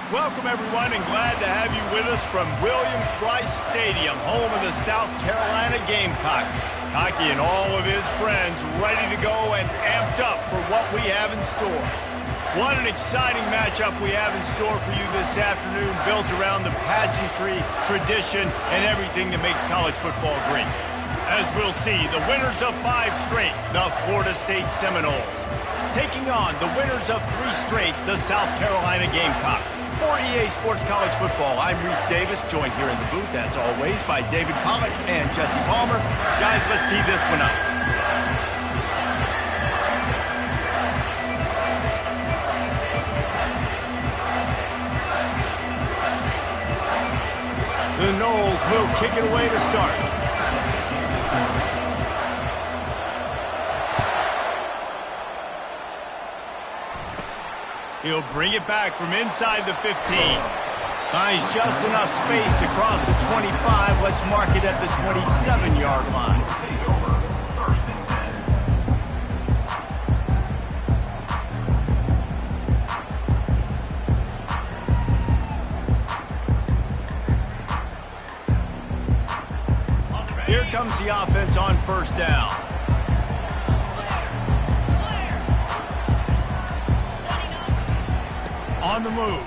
Welcome, everyone, and glad to have you with us from Williams-Brice Stadium, home of the South Carolina Gamecocks. Hockey and all of his friends ready to go and amped up for what we have in store. What an exciting matchup we have in store for you this afternoon, built around the pageantry, tradition, and everything that makes college football great. As we'll see, the winners of 5 straight, the Florida State Seminoles, taking on the winners of 3 straight, the South Carolina Gamecocks. For EA Sports College Football, I'm Reese Davis, joined here in the booth, as always, by David Pollack and Jesse Palmer. Guys, let's tee this one up. The Noles will kick it away to start. He'll bring it back from inside the 15. Finds just enough space to cross the 25. Let's mark it at the 27-yard line. Here comes the offense on first down. On the move.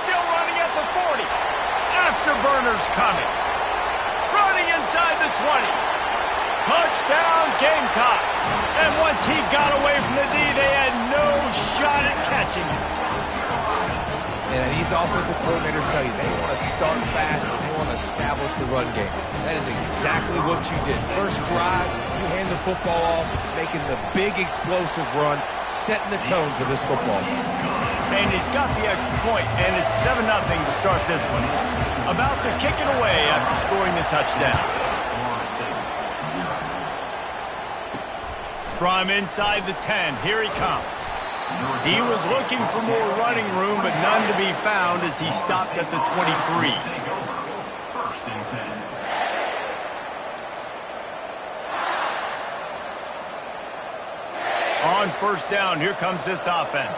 Still running at the 40. Afterburners coming. Running inside the 20. Touchdown Gamecocks. And once he got away from the D, they had no shot at catching him. And these offensive coordinators tell you they want to start fast and they want to establish the run game. That is exactly what you did. First drive, you hand the football off, making the big explosive run, setting the tone for this football. And he's got the extra point, and it's 7-0 to start this one. About to kick it away after scoring the touchdown. From inside the 10, here he comes. He was looking for more running room, but none to be found as he stopped at the 23. On first down, here comes this offense.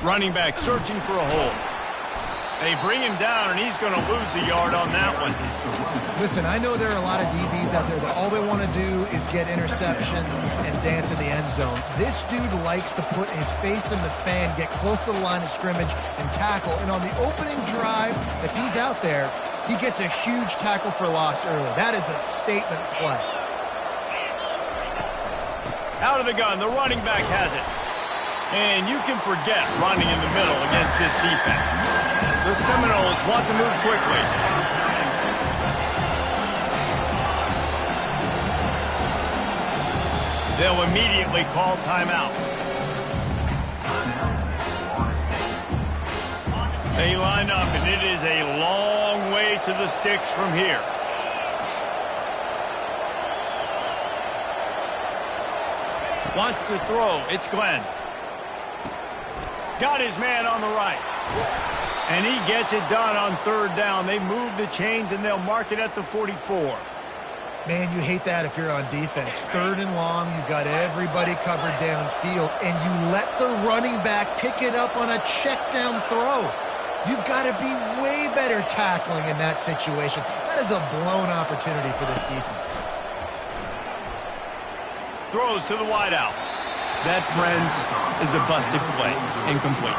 Running back searching for a hole. They bring him down, and he's going to lose a yard on that one. Listen, I know there are a lot of DBs out there that all they want to do is get interceptions and dance in the end zone. This dude likes to put his face in the fan, get close to the line of scrimmage, and tackle. And on the opening drive, if he's out there, he gets a huge tackle for loss early. That is a statement play. Out of the gun, the running back has it. And you can forget running in the middle against this defense. The Seminoles want to move quickly. They'll immediately call timeout. They line up, and it is a long way to the sticks from here. Wants to throw. It's Glenn. Got his man on the right. And he gets it done on third down. They move the chains, and they'll mark it at the 44. Man, you hate that if you're on defense. Third and long, you've got everybody covered downfield, and you let the running back pick it up on a check down throw. You've got to be way better tackling in that situation. That is a blown opportunity for this defense. Throws to the wideout. That, friends, is a busted play. Incomplete.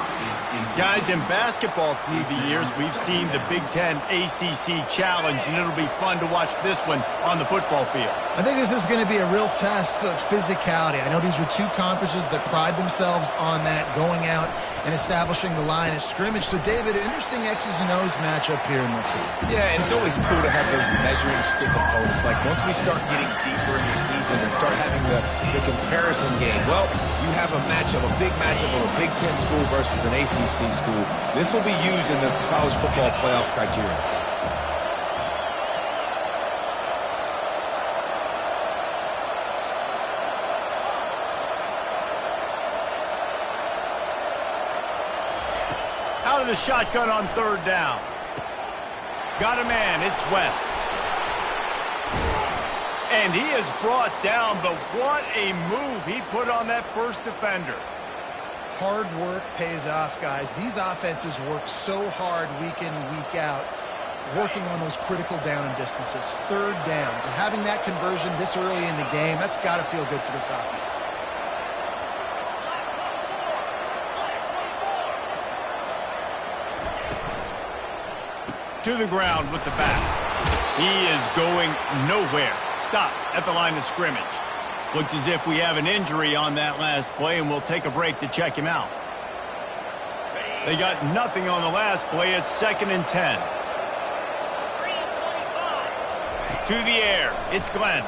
Guys, in basketball through the years, we've seen the Big Ten ACC Challenge, and it'll be fun to watch this one on the football field. I think this is going to be a real test of physicality. I know these are two conferences that pride themselves on that, going out and establishing the line of scrimmage. So, David, interesting X's and O's matchup here in this one. Yeah, and it's always cool to have those measuring stick opponents. Like, once we start getting deeper in the season and start having the comparison game, well, you have a matchup, a big matchup of a Big Ten school versus an ACC school. This will be used in the college football playoff criteria. Out of the shotgun on third down. Got a man. It's West. And he is brought down, but what a move he put on that first defender. Hard work pays off, guys. These offenses work so hard week in, week out, working on those critical down and distances, third downs. And having that conversion this early in the game, that's got to feel good for this offense. To the ground with the bat. He is going nowhere. Stop at the line of scrimmage. Looks as if we have an injury on that last play, and we'll take a break to check him out. They got nothing on the last play. It's 2nd and 10. To the air. It's Glenn.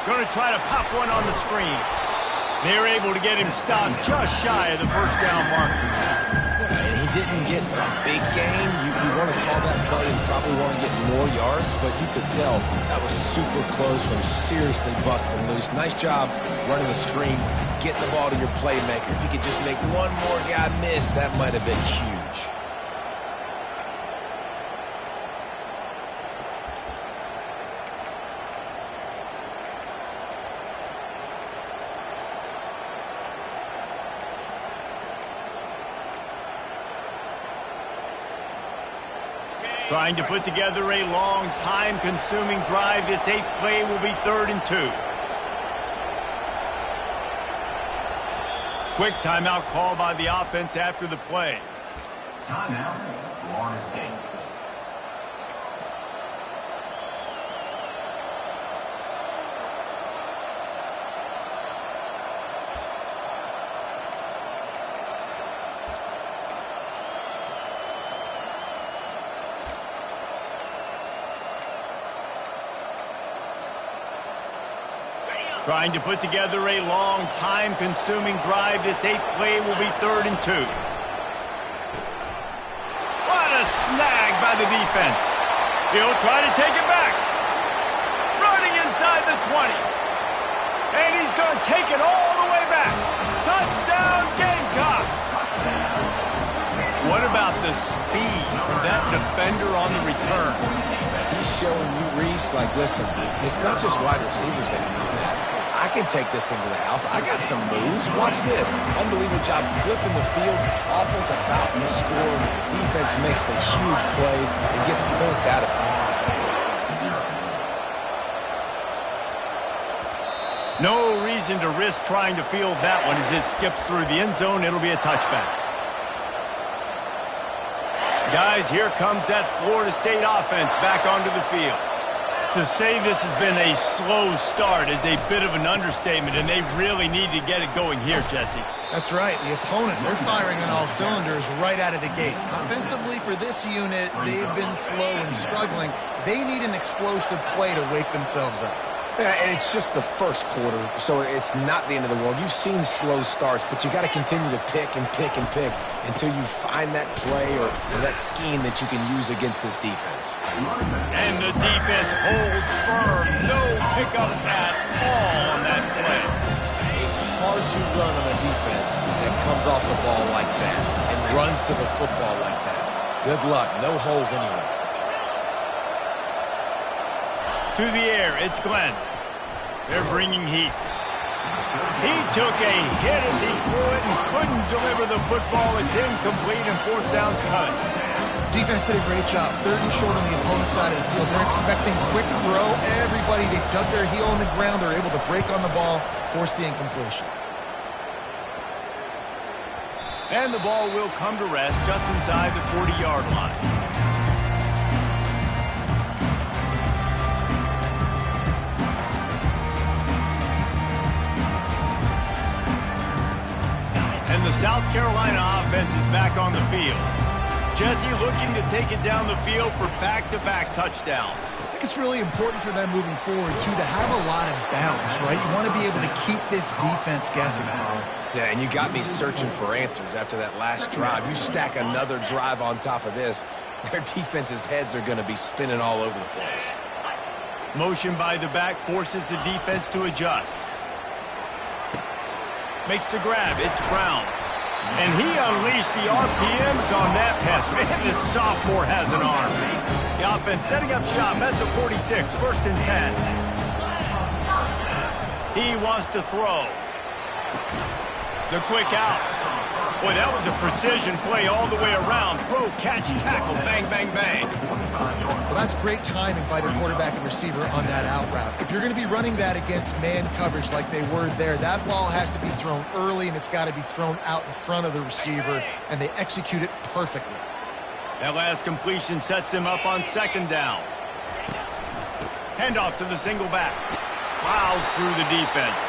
Going to try to pop one on the screen. They're able to get him stopped just shy of the first down marker. And he didn't get a big gain. You want to call that play and probably want to get more yards, but you could tell that was super close from seriously busting loose. Nice job running the screen, getting the ball to your playmaker. If you could just make one more guy miss, that might have been huge. Trying to put together a long, time-consuming drive. This 8th play will be 3rd and 2. Quick timeout call by the offense after the play. Timeout, Florida State. Trying to put together a long, time-consuming drive. This 8th play will be 3rd and 2. What a snag by the defense. He'll try to take it back. Running inside the 20. And he's going to take it all the way back. Touchdown, Gamecocks. What about the speed of that defender on the return? He's showing you, Reese, like, listen, it's not just wide receivers that can do that. I can take this thing to the house. I got some moves. Watch this. Unbelievable job flipping the field. Offense about to score. Defense makes the huge plays and gets points out of it. No reason to risk trying to field that one as it skips through the end zone. It'll be a touchback. Guys, here comes that Florida State offense back onto the field. To say this has been a slow start is a bit of an understatement, and they really need to get it going here, Jesse. That's right. The opponent, they're firing on all cylinders right out of the gate. Offensively, for this unit, they've been slow and struggling. They need an explosive play to wake themselves up. Yeah, and it's just the first quarter, so it's not the end of the world. You've seen slow starts, but you got to continue to pick and pick and pick until you find that play or that scheme that you can use against this defense. And the defense holds firm. No pickup at all on that play. It's hard to run on a defense that comes off the ball like that and runs to the football like that. Good luck. No holes anywhere. To the air, it's Glenn. They're bringing heat. He took a hit as he threw it and couldn't deliver the football. It's incomplete and 4th down's coming. Defense did a great job. 3rd and short on the opponent's side of the field. They're expecting quick throw. Everybody, they dug their heel on the ground. They're able to break on the ball, force the incompletion. And the ball will come to rest just inside the 40-yard line. And the South Carolina offense is back on the field. Jesse looking to take it down the field for back-to-back touchdowns. I think it's really important for them moving forward, too, to have a lot of bounce, right? You want to be able to keep this defense guessing, Paul. Yeah, and you got me searching for answers after that last drive. You stack another drive on top of this, their defense's heads are going to be spinning all over the place. Motion by the back forces the defense to adjust. Makes the grab. It's Brown. And he unleashed the RPMs on that pass. Man, this sophomore has an arm. The offense setting up shop at the 46, 1st and 10. He wants to throw. The quick out. Boy, that was a precision play all the way around. Throw, catch, tackle, bang, bang, bang. Well, that's great timing by the quarterback and receiver on that out route. If you're going to be running that against man coverage like they were there, that ball has to be thrown early, and it's got to be thrown out in front of the receiver, and they execute it perfectly. That last completion sets him up on 2nd down. Handoff to the single back. Plows through the defense.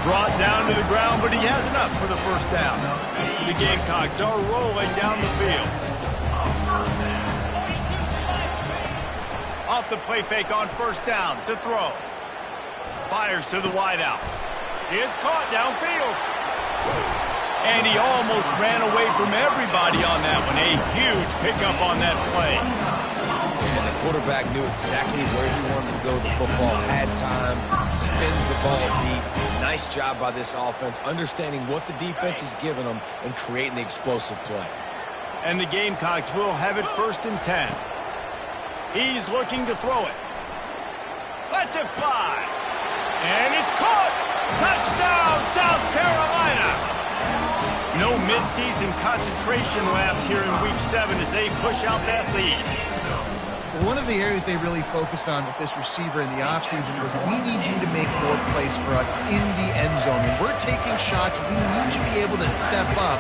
Brought down to the ground, but he has enough for the 1st down. The Gamecocks are rolling down the field. Off the play fake on 1st down to throw. Fires to the wideout. It's caught downfield. And he almost ran away from everybody on that one. A huge pickup on that play. And the quarterback knew exactly where he wanted to go with the football, had time, spins the ball deep. Nice job by this offense, understanding what the defense is giving them and creating the explosive play. And the Gamecocks will have it 1st and 10. He's looking to throw it. Lets it fly. And it's caught. Touchdown, South Carolina. No midseason concentration laps here in Week 7 as they push out that lead. One of the areas they really focused on with this receiver in the offseason was, we need you to make more plays for us in the end zone. When we're taking shots, we need you to be able to step up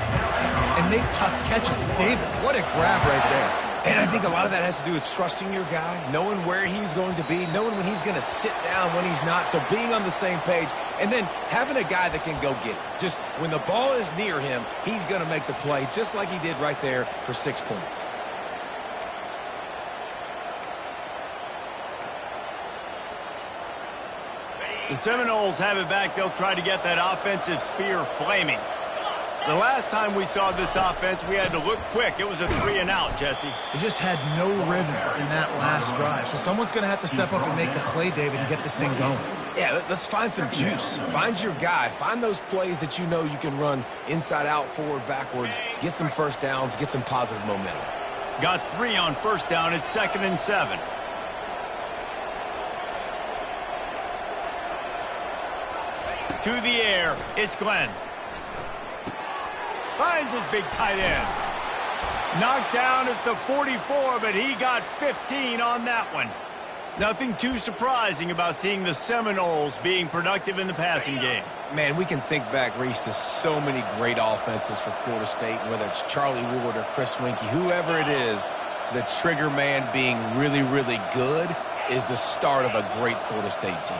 and make tough catches. David, what a grab right there. And I think a lot of that has to do with trusting your guy, knowing where he's going to be, knowing when he's going to sit down, when he's not, so being on the same page, and then having a guy that can go get it. Just when the ball is near him, he's going to make the play, just like he did right there for 6 points. The Seminoles have it back. They'll try to get that offensive spear flaming. The last time we saw this offense, we had to look quick. It was a 3-and-out, Jesse. They just had no rhythm in that last drive. So someone's going to have to step up and make a play, David, and get this thing going. Yeah, let's find some juice. Find your guy. Find those plays that you know you can run inside out, forward, backwards. Get some 1st downs. Get some positive momentum. Got 3 on 1st down. It's 2nd and 7. To the air. It's Glenn. Finds his big tight end. Knocked down at the 44, but he got 15 on that one. Nothing too surprising about seeing the Seminoles being productive in the passing game. Man, we can think back, Reese, to so many great offenses for Florida State, whether it's Charlie Ward or Chris Winkie, whoever it is, the trigger man being really, really good is the start of a great Florida State team.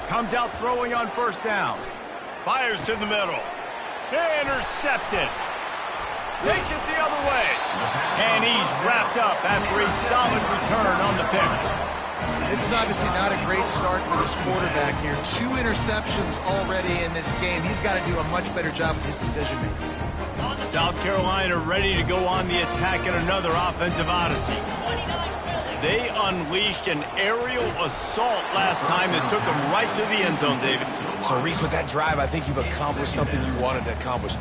Comes out throwing on 1st down. Fires to the middle. Intercepted. Takes it the other way. And he's wrapped up after a solid return on the pick. This is obviously not a great start for this quarterback here. 2 interceptions already in this game. He's got to do a much better job with his decision-making. South Carolina ready to go on the attack in another offensive odyssey. They unleashed an aerial assault last time that took them right to the end zone, David. So, Reese, with that drive, I think you've accomplished something you wanted to accomplish.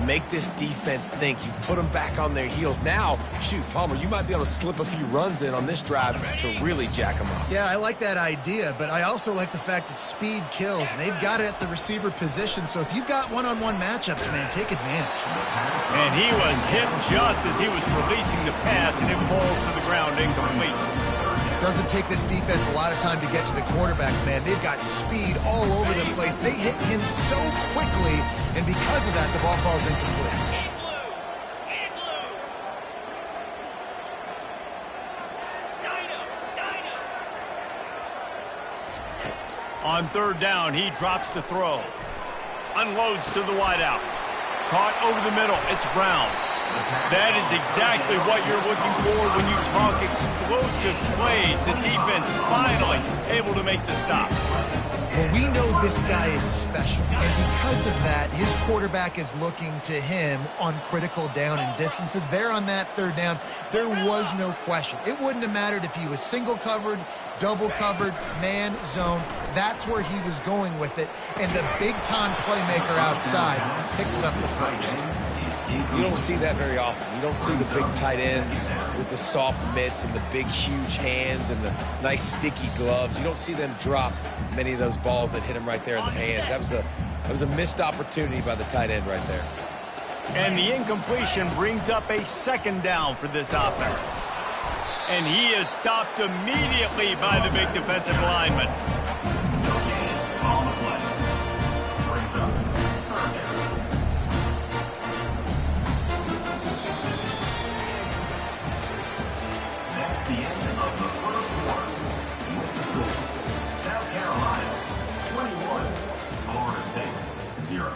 Make this defense think. You put them back on their heels. Now, shoot, Palmer, you might be able to slip a few runs in on this drive to really jack them up. Yeah, I like that idea, but I also like the fact that speed kills, and they've got it at the receiver position. So if you've got one-on-one matchups, man, take advantage. And he was hit just as he was releasing the pass, and it falls to the ground incomplete. Doesn't take this defense a lot of time to get to the quarterback, man. They've got speed all over the place. They hit him so quickly, and because of that, the ball falls incomplete. On 3rd down, he drops to throw. Unloads to the wideout. Caught over the middle. It's Brown. That is exactly what you're looking for when you talk explosive plays. The defense finally able to make the stop. Well, we know this guy is special, and because of that, his quarterback is looking to him on critical down and distances. There on that third down, there was no question. It wouldn't have mattered if he was single covered, double covered, man, zone. That's where he was going with it, and the big-time playmaker outside picks up the first. You don't see that very often. You don't see the big tight ends with the soft mitts and the big, huge hands and the nice, sticky gloves. You don't see them drop many of those balls that hit them right there in the hands. That was a missed opportunity by the tight end right there. And the incompletion brings up a second down for this offense. And he is stopped immediately by the big defensive lineman. On the play. Brings up third down. That's the end of the first quarter. With the score, South Carolina 21, Florida State 0.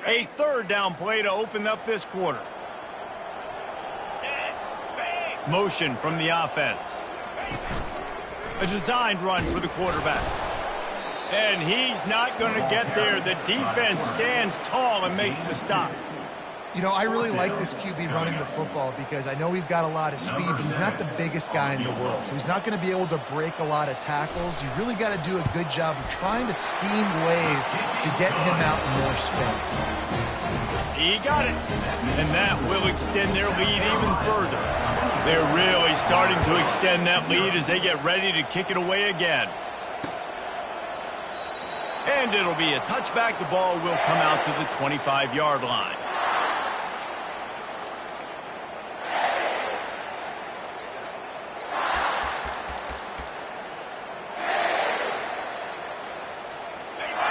A third down play to open up this quarter. Motion from the offense. A designed run for the quarterback. And he's not going to get there. The defense stands tall and makes the stop. You know, I really like this QB running the football because I know he's got a lot of speed. He's not the biggest guy in the world, so he's not going to be able to break a lot of tackles. You really got to do a good job of trying to scheme ways to get him out in more space. He got it, and that will extend their lead even further. They're really starting to extend that lead as they get ready to kick it away again. And it'll be a touchback. The ball will come out to the 25-yard line.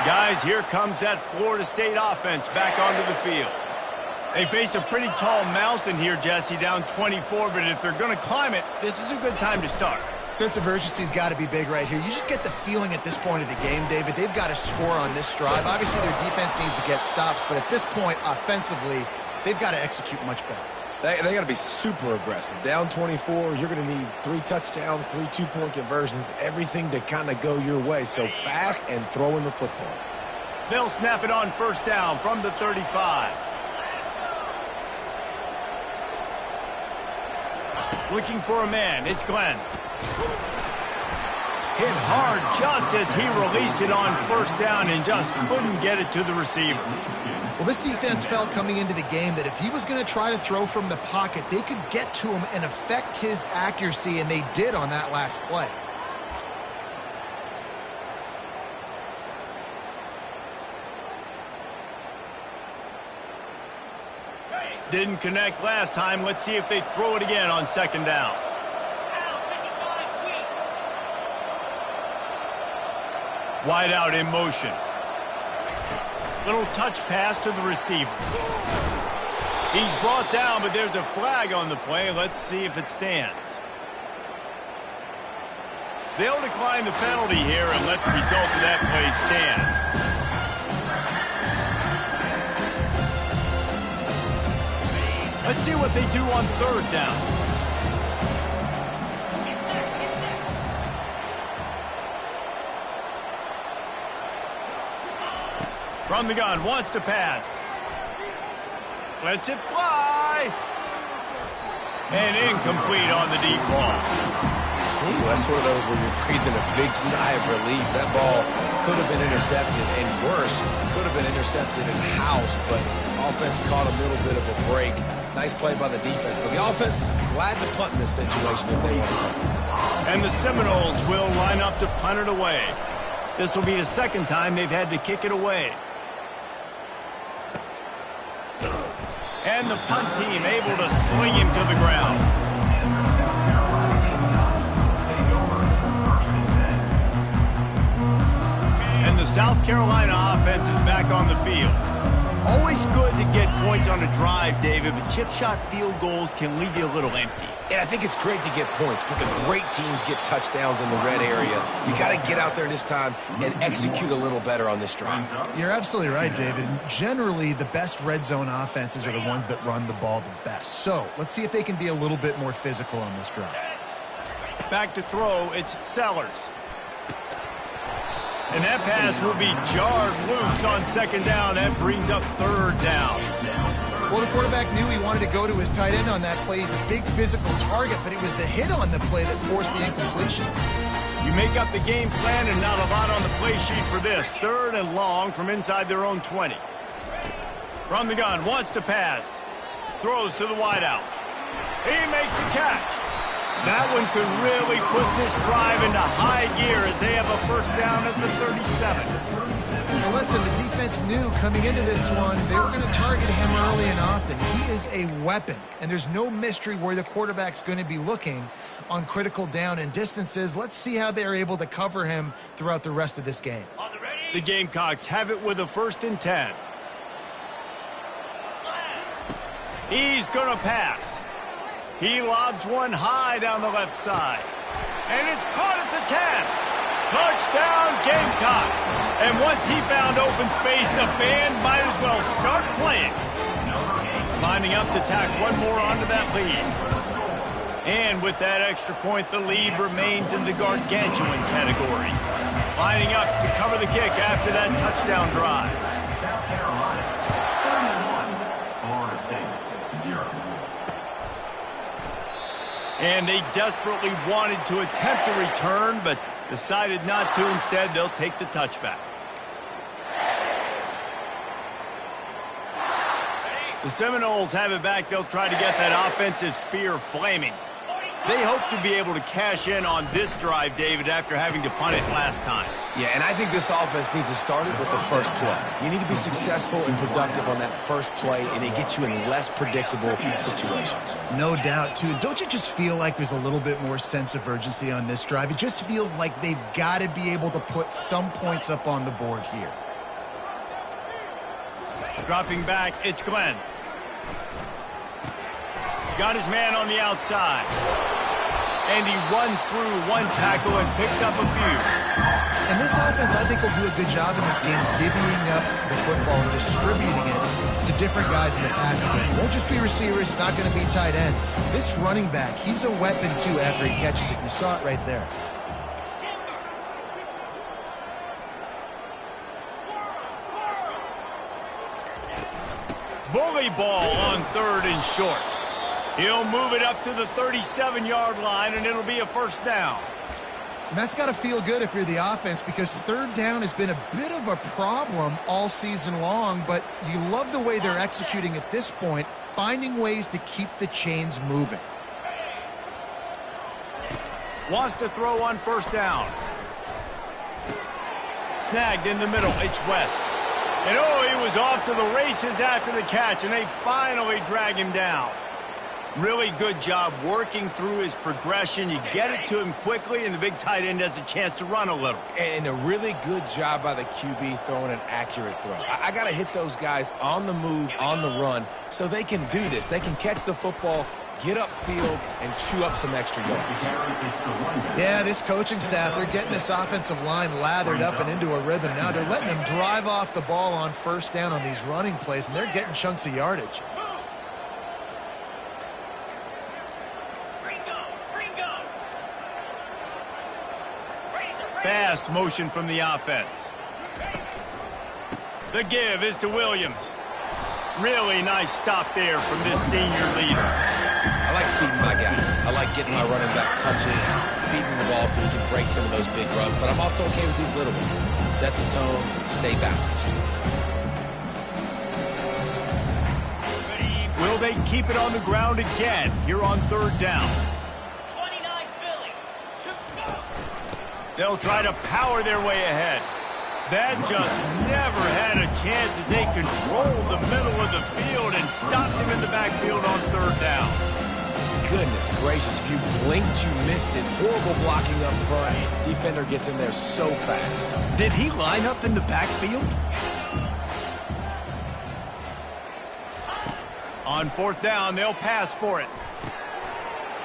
Guys, here comes that Florida State offense back onto the field. They face a pretty tall mountain here, Jesse, down 24, but if they're going to climb it, this is a good time to start. Sense of urgency's got to be big right here. You just get the feeling at this point of the game, David, they've got to score on this drive. Obviously, their defense needs to get stops, but at this point, offensively, they've got to execute much better. They got to be super aggressive. Down 24, you're going to need 3 touchdowns, 3 two-point conversions, everything to kind of go your way. So fast and throwing the football. They'll snap it on first down from the 35. Looking for a man. It's Glenn. Hit hard just as he released it on first down and just couldn't get it to the receiver. Well, this defense felt coming into the game that if he was going to try to throw from the pocket, they could get to him and affect his accuracy, and they did on that last play. Didn't connect last time. Let's see if they throw it again on second down. Wide out in motion. Little touch pass to the receiver. He's brought down, but there's a flag on the play. Let's see if it stands. They'll decline the penalty here and let the result of that play stand. Let's see what they do on third down. From the gun, wants to pass. Lets it fly. And incomplete on the deep ball. Ooh, that's one of those where you're breathing a big sigh of relief. That ball could have been intercepted, and worse, could have been intercepted in house, but offense caught a little bit of a break. Nice play by the defense, but the offense glad to punt in this situation if they want to. And the Seminoles will line up to punt it away. This will be the second time they've had to kick it away. And the punt team able to sling him to the ground. And the South Carolina offense is back on the field. Always good to get points on a drive, David, but chip shot field goals can leave you a little empty. And I think it's great to get points, but the great teams get touchdowns in the red area. You got to get out there this time and execute a little better on this drive. You're absolutely right, David. And generally, the best red zone offenses are the ones that run the ball the best. So let's see if they can be a little bit more physical on this drive. Back to throw, it's Sellers. And that pass will be jarred loose on second down. That brings up third down. Well, the quarterback knew he wanted to go to his tight end on that play. He's a big physical target, but it was the hit on the play that forced the incompletion. You make up the game plan and not a lot on the play sheet for this. Third and long from inside their own 20. From the gun, wants to pass. Throws to the wideout. He makes the catch. That one could really put this drive into high gear as they have a first down at the 37. Well, listen, the defense knew coming into this one they were going to target him early and often. He is a weapon, and there's no mystery where the quarterback's going to be looking on critical down and distances. Let's see how they're able to cover him throughout the rest of this game. The Gamecocks have it with a 1st and 10. He's going to pass. He lobs one high down the left side. And it's caught at the 10. Touchdown, Gamecocks. And once he found open space, the band might as well start playing. Lining up to tack one more onto that lead. And with that extra point, the lead remains in the gargantuan category. Lining up to cover the kick after that touchdown drive. South Carolina, 31. Florida State, 0. And they desperately wanted to attempt a return, but decided not to. Instead, they'll take the touchback. The Seminoles have it back. They'll try to get that offensive spear flaming. They hope to be able to cash in on this drive, David, after having to punt it last time. Yeah, and I think this offense needs to start it with the first play. You need to be successful and productive on that first play, and it gets you in less predictable situations. No doubt, too. Don't you just feel like there's a little bit more sense of urgency on this drive? It just feels like they've got to be able to put some points up on the board here. Dropping back, it's Glenn. Got his man on the outside. And he runs through one tackle and picks up a few. And this offense, I think, will do a good job in this game divvying up the football and distributing it to different guys in the passing game. It won't just be receivers. It's not going to be tight ends. This running back, he's a weapon, too, after he catches it. You saw it right there. Bully ball on 3rd and short. He'll move it up to the 37-yard line, and it'll be a first down. And that's got to feel good if you're the offense, because 3rd down has been a bit of a problem all season long, but you love the way they're executing at this point, finding ways to keep the chains moving. Wants to throw on first down. Snagged in the middle. It's West. And oh, he was off to the races after the catch, and they finally drag him down. Really good job working through his progression. You get it to him quickly, and the big tight end has a chance to run a little. And a really good job by the QB throwing an accurate throw. I got to hit those guys on the move, on the run, so they can do this. They can catch the football, get upfield, and chew up some extra yards. Yeah, this coaching staff, they're getting this offensive line lathered up and into a rhythm now. They're letting them drive off the ball on first down on these running plays, and they're getting chunks of yardage. Fast motion from the offense. The give is to Williams. Really nice stop there from this senior leader. I like feeding my guy. I like getting my running back touches, feeding the ball so he can break some of those big runs, but I'm also okay with these little ones. Set the tone, stay balanced. Will they keep it on the ground again here on 3rd down? They'll try to power their way ahead. That just never had a chance as they controlled the middle of the field and stopped him in the backfield on 3rd down. Goodness gracious, if you blinked, you missed it. Horrible blocking up front. Defender gets in there so fast. Did he line up in the backfield? On fourth down, they'll pass for it.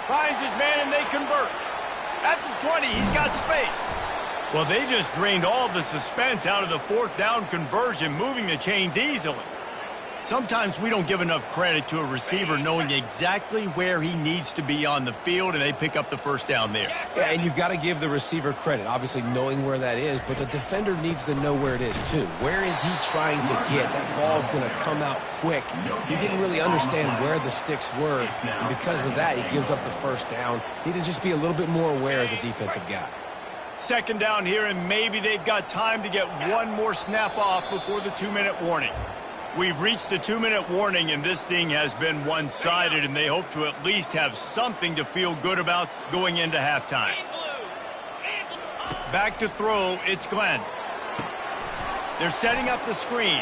Finds his man, and they convert. At the 20, he's got space. Well, they just drained all the suspense out of the fourth down conversion, moving the chains easily. Sometimes we don't give enough credit to a receiver knowing exactly where he needs to be on the field, and they pick up the first down there. Yeah, and you've got to give the receiver credit, obviously knowing where that is, but the defender needs to know where it is too. Where is he trying to get? That ball's going to come out quick. He didn't really understand where the sticks were, and because of that, he gives up the first down. Need to just be a little bit more aware as a defensive guy. Second down here, and maybe they've got time to get one more snap off before the 2-minute warning. We've reached the 2-minute warning, and this thing has been one-sided, and they hope to at least have something to feel good about going into halftime. Back to throw, it's Glenn. They're setting up the screen,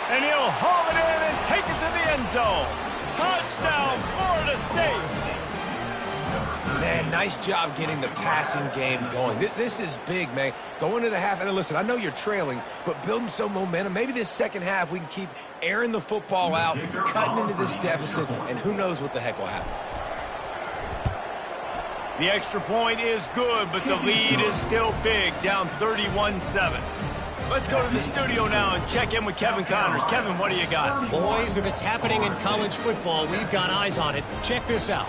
and he'll haul it in and take it to the end zone. Touchdown, Florida State! Man, nice job getting the passing game going. This is big, man. Going into the half, and listen, I know you're trailing, but building some momentum. Maybe this second half we can keep airing the football out, cutting into this deficit, and who knows what the heck will happen. The extra point is good, but the lead is still big, down 31-7. Let's go to the studio now and check in with Kevin Connors. Kevin, what do you got? Boys, if it's happening in college football, we've got eyes on it. Check this out.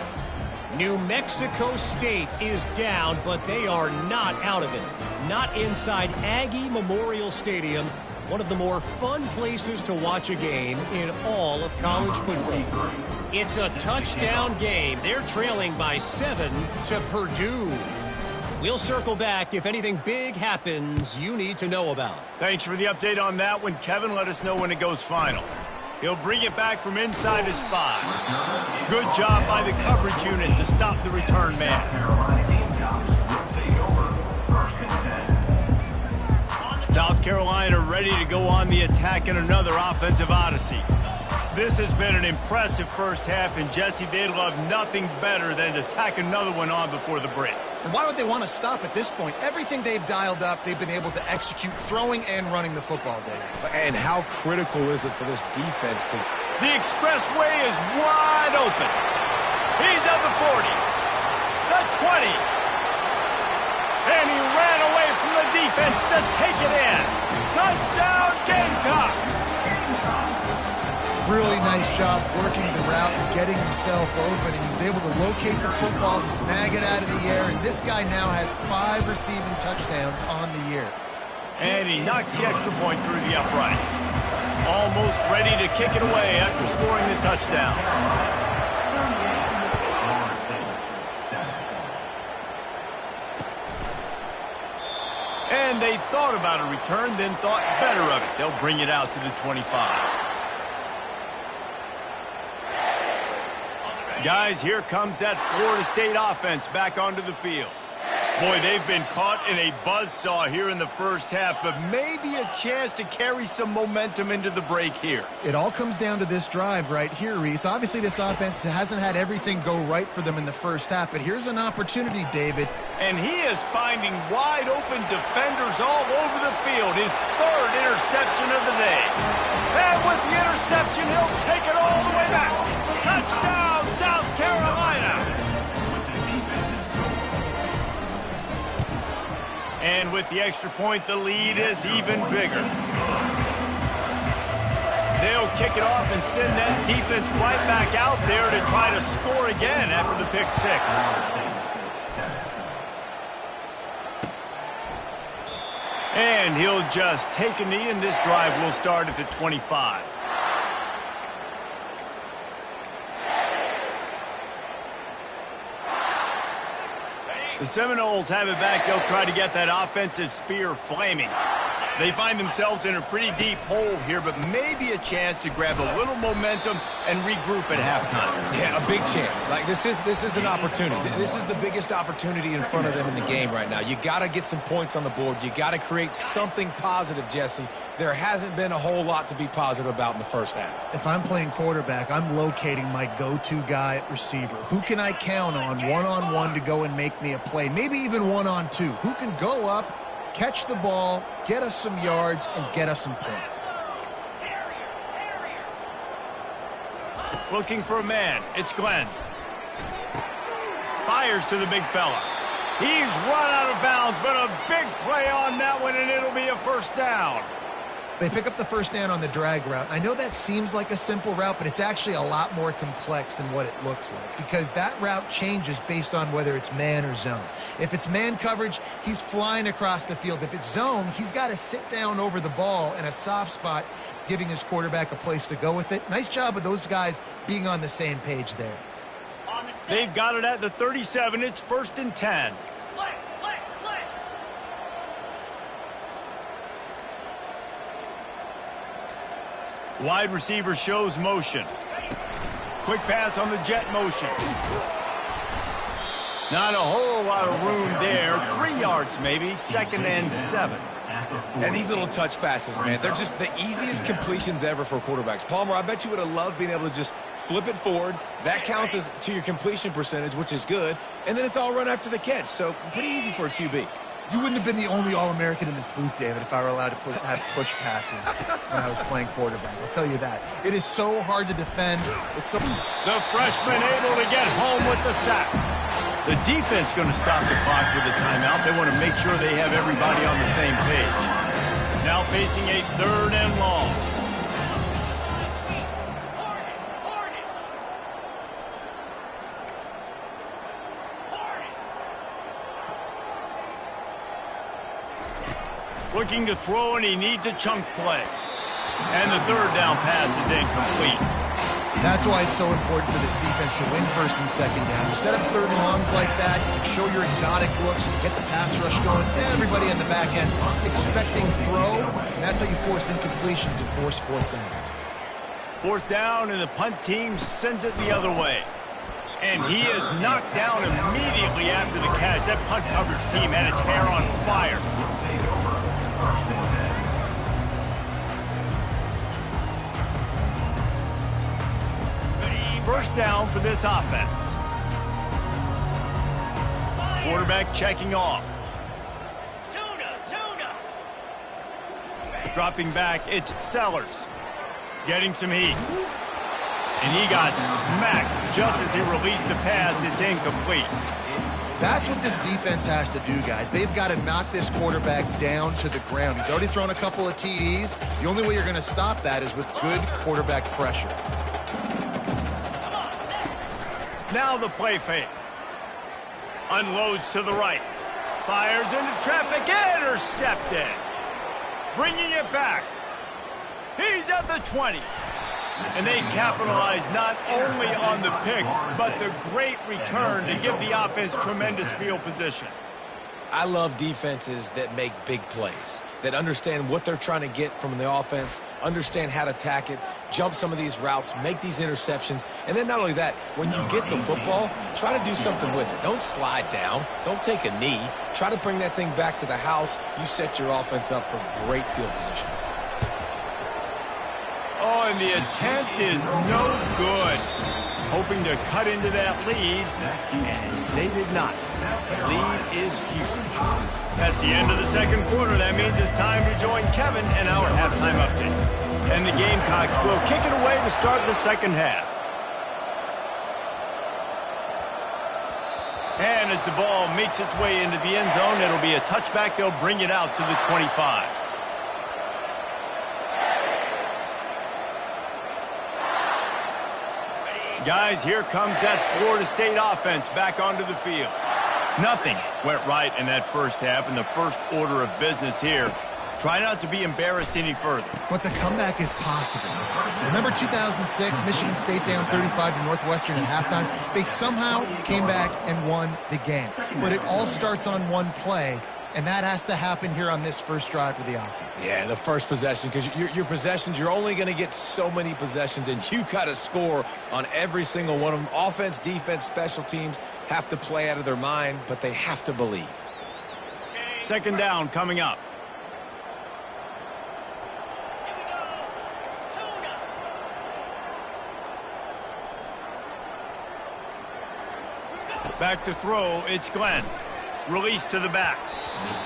New Mexico State is down, but they are not out of it. Not inside Aggie Memorial Stadium, one of the more fun places to watch a game in all of college football. It's a touchdown game. They're trailing by 7 to Purdue. We'll circle back if anything big happens you need to know about. Thanks for the update on that one, Kevin. Let us know when it goes final. He'll bring it back from inside his 5. Good job by the coverage unit to stop the return man. South Carolina ready to go on the attack in another offensive odyssey. This has been an impressive first half, and Jesse, they'd love nothing better than to tack another one on before the break. And why would they want to stop at this point? Everything they've dialed up, they've been able to execute throwing and running the football, David. And how critical is it for this defense to... The expressway is wide open. He's at the 40, the 20. And he ran away from the defense to take it in. Touchdown, Gamecocks! Really nice job working the route and getting himself open, and he was able to locate the football, snag it out of the air, and this guy now has 5 receiving touchdowns on the year. And he knocks the extra point through the uprights. Almost ready to kick it away after scoring the touchdown. And they thought about a return, then thought better of it. They'll bring it out to the 25. Guys, here comes that Florida State offense back onto the field. Boy, they've been caught in a buzzsaw here in the first half, but maybe a chance to carry some momentum into the break here. It all comes down to this drive right here, Reese. Obviously, this offense hasn't had everything go right for them in the first half, but here's an opportunity, David. And he is finding wide open defenders all over the field. His 3rd interception of the day. And with the interception, he'll take it all the way back. Touchdown, South Carolina! And with the extra point, the lead is even bigger. They'll kick it off and send that defense right back out there to try to score again after the pick 6. And he'll just take a knee, and this drive will start at the 25. The Seminoles have it back. They'll try to get that offensive spear flaming. They find themselves in a pretty deep hole here, but maybe a chance to grab a little momentum and regroup at halftime. Yeah, a big chance. Like this is an opportunity. This is the biggest opportunity in front of them in the game right now. You got to get some points on the board. You got to create something positive, Jesse. There hasn't been a whole lot to be positive about in the first half. If I'm playing quarterback, I'm locating my go-to guy at receiver. Who can I count on one-on-one to go and make me a play? Maybe even one-on-two. Who can go up, catch the ball, get us some yards, and get us some points? Looking for a man. It's Glenn. Fires to the big fella. He's run out of bounds, but a big play on that one, and it'll be a first down. They pick up the first down on the drag route. I know that seems like a simple route, but it's actually a lot more complex than what it looks like because that route changes based on whether it's man or zone. If it's man coverage, he's flying across the field. If it's zone, he's got to sit down over the ball in a soft spot, giving his quarterback a place to go with it. Nice job of those guys being on the same page there. They've got it at the 37. It's 1st and 10. Wide receiver shows motion. Quick pass on the jet motion. Not a whole lot of room there. 3 yards maybe. 2nd and 7. And these little touch passes, man, they're just the easiest completions ever for quarterbacks. Palmer, I bet you would have loved being able to just flip it forward. That counts as to your completion percentage, which is good. And then it's all run after the catch. So pretty easy for a QB. You wouldn't have been the only All-American in this booth, David, if I were allowed to have push passes when I was playing quarterback. I'll tell you that. It is so hard to defend. It's so... The freshman able to get home with the sack. The defense going to stop the clock with a timeout. They want to make sure they have everybody on the same page. Now facing a 3rd and long. Looking to throw, and he needs a chunk play. And the 3rd down pass is incomplete. That's why it's so important for this defense to win 1st and 2nd down. You set up 3rd and longs like that, you can show your exotic looks, you get the pass rush going, everybody in the back end expecting throw, and that's how you force incompletions and force 4th downs. 4th down, and the punt team sends it the other way. And he is knocked down immediately after the catch. That punt coverage team had its hair on fire. First down for this offense. Quarterback checking off. Dropping back, it's Sellers. Getting some heat. And he got smacked just as he released the pass. It's incomplete. That's what this defense has to do, guys. They've got to knock this quarterback down to the ground. He's already thrown a couple of TDs. The only way you're going to stop that is with good quarterback pressure. Now the play fake. Unloads to the right. Fires into traffic. Intercepted. Bringing it back. He's at the 20. And they capitalize not only on the pick, but the great return to give the offense tremendous field position. I love defenses that make big plays, that understand what they're trying to get from the offense, understand how to attack it, jump some of these routes, make these interceptions. And then not only that, when you get the football, try to do something with it. Don't slide down. Don't take a knee. Try to bring that thing back to the house. You set your offense up for great field position. Oh, and the attempt is no good. Hoping to cut into that lead, and they did not. The lead is huge. That's the end of the 2nd quarter. That means it's time to join Kevin in our halftime update. And the Gamecocks will kick it away to start the 2nd half. And as the ball makes its way into the end zone, it'll be a touchback. They'll bring it out to the 25. Guys, here comes that Florida State offense back onto the field. Nothing went right in that first half, and the first order of business here. Try not to be embarrassed any further. But the comeback is possible. Remember 2006, Michigan State down 35 to Northwestern at halftime? They somehow came back and won the game. But it all starts on one play, and that has to happen here on this first drive for the offense. Yeah, the first possession, because your possessions, you're only going to get so many possessions, and you got to score on every single one of them. Offense, defense, special teams have to play out of their mind, but they have to believe. 2nd down coming up. Back to throw, it's Glenn. Release to the back.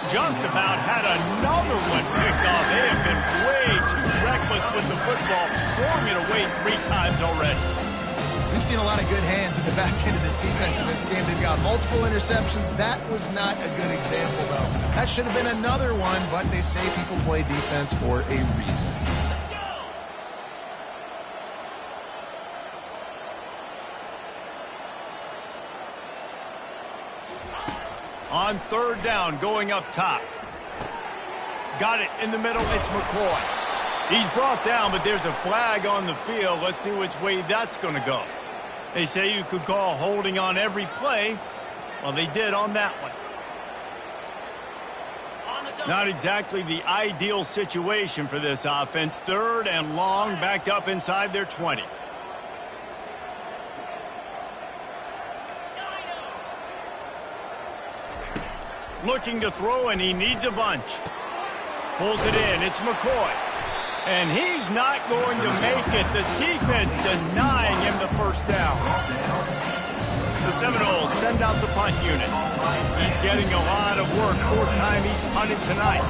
Just about had another one picked off. They have been way too reckless with the football, throwing it away 3 times already. We've seen a lot of good hands in the back end of this defense in this game. They've got multiple interceptions. That was not a good example, though. That should have been another one, but they say people play defense for a reason. On third down, going up top. Got it in the middle. It's McCoy. He's brought down, but there's a flag on the field. Let's see which way that's going to go. They say you could call holding on every play. Well, they did on that one. Not exactly the ideal situation for this offense. Third and long, backed up inside their 20. Looking to throw, and he needs a bunch. Pulls it in. It's McCoy. And he's not going to make it. The defense denying him the first down. The Seminoles send out the punt unit. He's getting a lot of work. Fourth time he's punted tonight.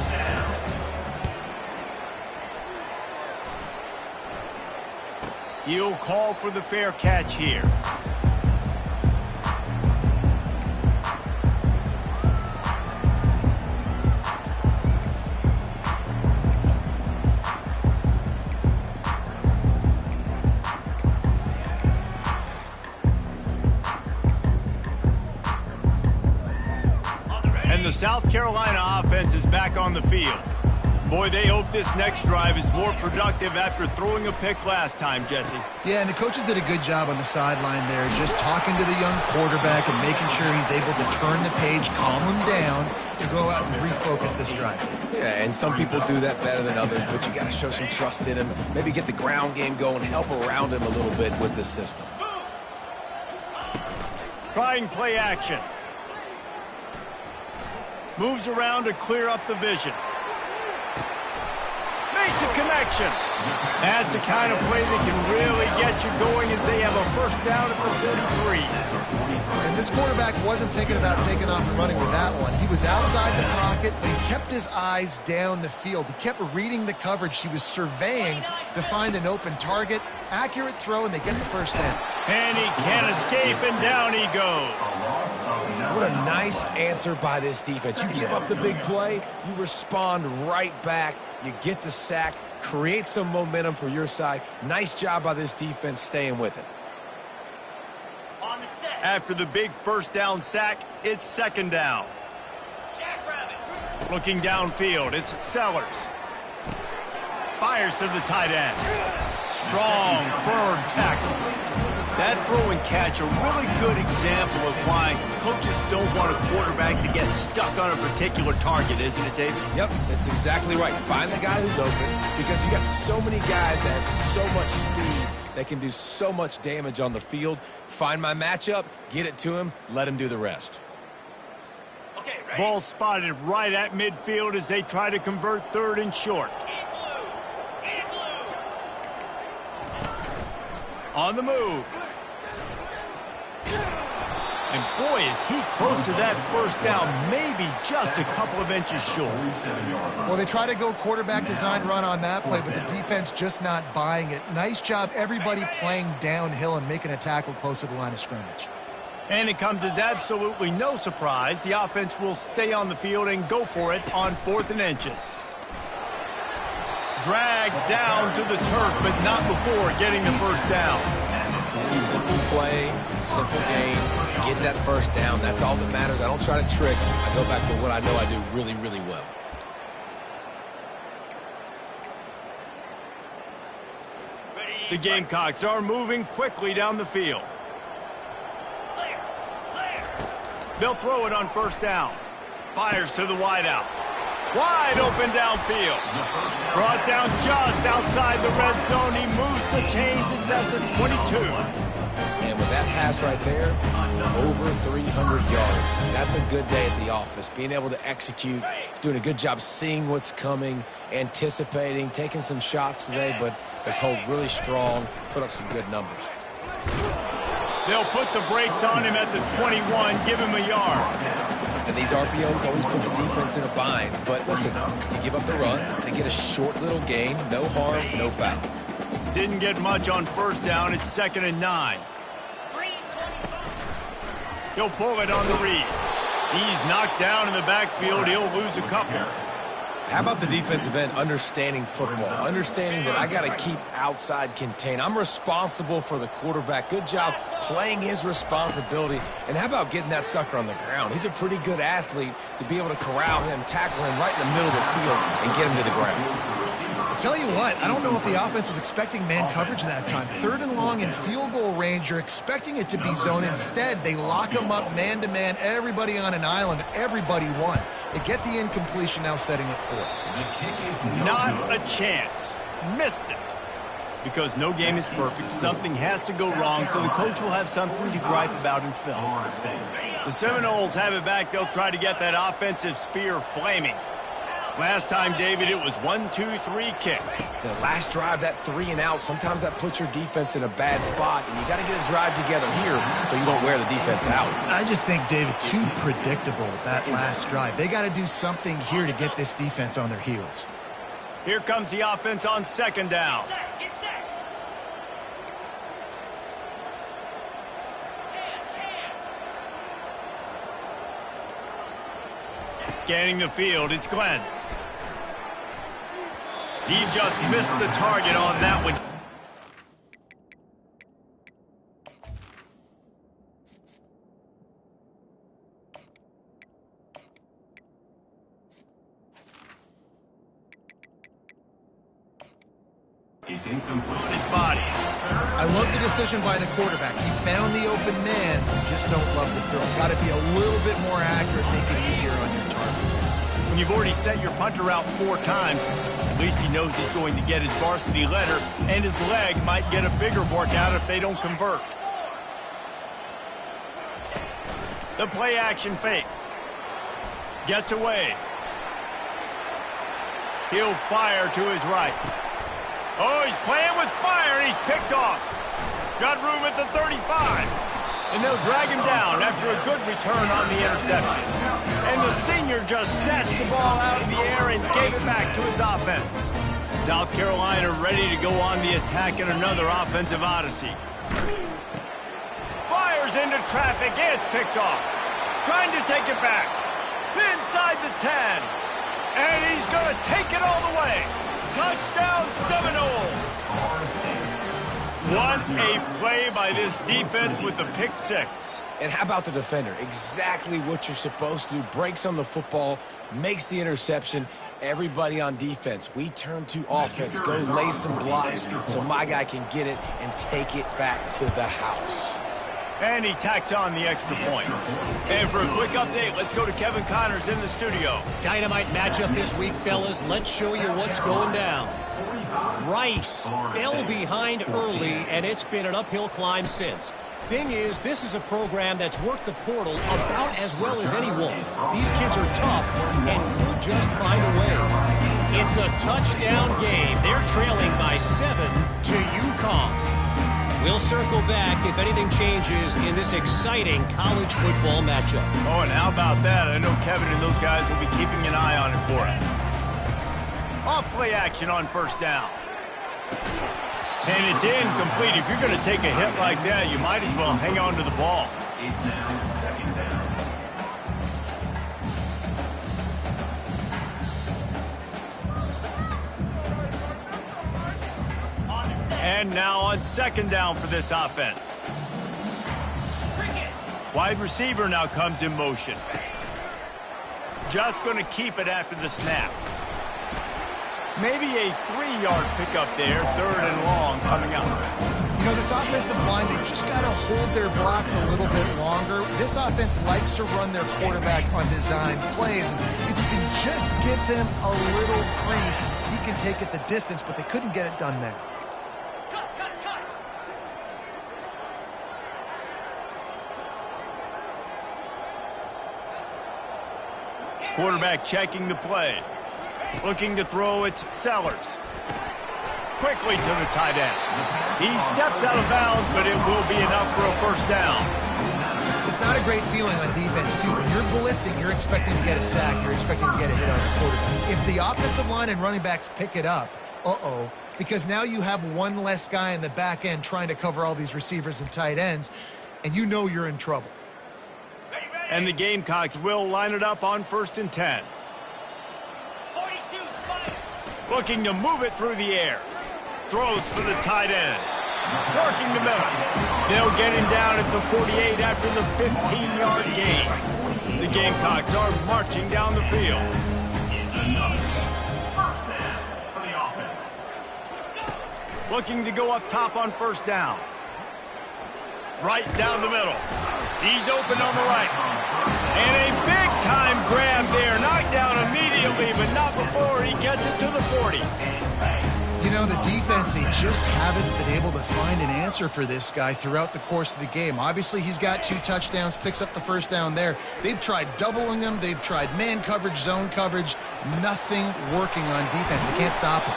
He'll call for the fair catch here. The South Carolina offense is back on the field. Boy, they hope this next drive is more productive after throwing a pick last time, Jesse. Yeah, and the coaches did a good job on the sideline there, just talking to the young quarterback and making sure he's able to turn the page, calm him down, to go out and refocus this drive. Yeah, and some people do that better than others, but you got to show some trust in him. Maybe get the ground game going, help around him a little bit with the system. Trying play action. Moves around to clear up the vision. Makes a connection. That's the kind of play that can really get you going as they have a first down at the 43. And this quarterback wasn't thinking about taking off and running with that one. He was outside the pocket, but he kept his eyes down the field. He kept reading the coverage. He was surveying to find an open target. Accurate throw, and they get the first down. And he can't escape, and down he goes. What a nice answer by this defense. You give up the big play, you respond right back, you get the sack, create some momentum for your side. Nice job by this defense staying with it. After the big first down sack, it's second down. Looking downfield, it's Sellers. Fires to the tight end. Strong, firm tackle. That throw and catch a really good example of why coaches don't want a quarterback to get stuck on a particular target, isn't it, David? Yep, that's exactly right. Find the guy who's open, because you got so many guys that have so much speed that can do so much damage on the field. Find my matchup, get it to him, let him do the rest. Okay, ball spotted right at midfield as they try to convert third and short. On the move. And boy, is he close to that first down, maybe just a couple of inches short. Well, they try to go quarterback design run on that play, but the defense just not buying it. Nice job, everybody playing downhill and making a tackle close to the line of scrimmage. And it comes as absolutely no surprise. The offense will stay on the field and go for it on 4th and inches. Dragged down to the turf, but not before getting the first down. Simple play, simple game, get that first down. That's all that matters. I don't try to trick. I go back to what I know I do really, really well. The Gamecocks are moving quickly down the field. They'll throw it on first down. Fires to the wideout. Wide open downfield. Brought down just outside the red zone. He moves the chains. It's at the 22. And with that pass right there, over 300 yards. That's a good day at the office. Being able to execute, doing a good job seeing what's coming, anticipating, taking some shots today, but has held really strong, put up some good numbers. They'll put the brakes on him at the 21, give him a yard. And these RPOs always put the defense in a bind. But listen, you give up the run, they get a short little gain, no harm, no foul. Didn't get much on first down. It's 2nd and 9. He'll pull it on the read. He's knocked down in the backfield. He'll lose a couple. How about the defensive end understanding football, understanding that I got to keep outside contain. I'm responsible for the quarterback. Good job playing his responsibility. And how about getting that sucker on the ground? He's a pretty good athlete to be able to corral him, tackle him right in the middle of the field, and get him to the ground. Tell you what, I don't know if the offense was expecting man coverage that time. 3rd and long in field goal range, you're expecting it to be zone. Instead, they lock them up man-to-man, everybody on an island, everybody won. They get the incompletion, now setting up 4th. Not a chance. Missed it. Because no game is perfect, something has to go wrong, so the coach will have something to gripe about in film. The Seminoles have it back. They'll try to get that offensive spear flaming. Last time, David, it was 1-2-3 kick. The last drive, that 3 and out, sometimes that puts your defense in a bad spot, and you got to get a drive together here so you don't wear the defense out. I just think, David, too predictable, that last drive. They got to do something here to get this defense on their heels. Here comes the offense on 2nd down. Scanning the field, it's Glenn. He just missed the target on that one. Is incomplete. His body. I love the decision by the quarterback. He found the open man, just don't love the throw. Got to be a little bit more accurate, make it easier on your target. When you've already set your punter out 4 times, at least he knows he's going to get his varsity letter, and his leg might get a bigger workout if they don't convert. The play action fake. Gets away. He'll fire to his right. Oh, he's playing with fire, and he's picked off. Got room at the 35. And they'll drag him down after a good return on the interception. And the senior just snatched the ball out of the air and gave it back to his offense. South Carolina ready to go on the attack in another offensive odyssey. Fires into traffic, and it's picked off. Trying to take it back. Inside the 10. And he's going to take it all the way. Touchdown Seminoles! What a play by this defense with the pick 6. And how about the defender? Exactly what you're supposed to do. Breaks on the football, makes the interception. Everybody on defense, we turn to offense. Go lay some blocks so my guy can get it and take it back to the house. And he tacks on the extra point. And for a quick update, let's go to Kevin Connors in the studio. Dynamite matchup this week, fellas. Let's show you what's going down. Rice fell behind early, and it's been an uphill climb since. Thing is, this is a program that's worked the portal about as well as anyone. These kids are tough and could just find a way. It's a touchdown game. They're trailing by 7 to UConn. We'll circle back if anything changes in this exciting college football matchup. Oh, and how about that? I know Kevin and those guys will be keeping an eye on it for us. Off-play action on 1st down. And it's incomplete. If you're going to take a hit like that, you might as well hang on to the ball. It's now 2nd down. And now on 2nd down for this offense. Wide receiver now comes in motion. Just going to keep it after the snap. Maybe a 3-yard pickup there, 3rd and long coming up. You know, this offensive line, they just got to hold their blocks a little bit longer. This offense likes to run their quarterback on design plays. If you can just give him a little crease, he can take it the distance, but they couldn't get it done there. Quarterback checking the play. Looking to throw it, Sellers. Quickly to the tight end. He steps out of bounds, but it will be enough for a 1st down. It's not a great feeling on defense, too. When you're blitzing, you're expecting to get a sack. You're expecting to get a hit on the quarterback. If the offensive line and running backs pick it up, because now you have one less guy in the back end trying to cover all these receivers and tight ends, and you know you're in trouble. And the Gamecocks will line it up on 1st and 10. Looking to move it through the air. Throws for the tight end. Working the middle. They'll get him down at the 48 after the 15-yard gain. The Gamecocks are marching down the field. Looking to go up top on 1st down. Right down the middle. He's open on the right. And a big-time grab there. Knocked down immediately, but not before he gets it to the 40. You know, the defense, they just haven't been able to find an answer for this guy throughout the course of the game. Obviously, he's got 2 touchdowns, picks up the 1st down there. They've tried doubling him. They've tried man coverage, zone coverage. Nothing working on defense. They can't stop him.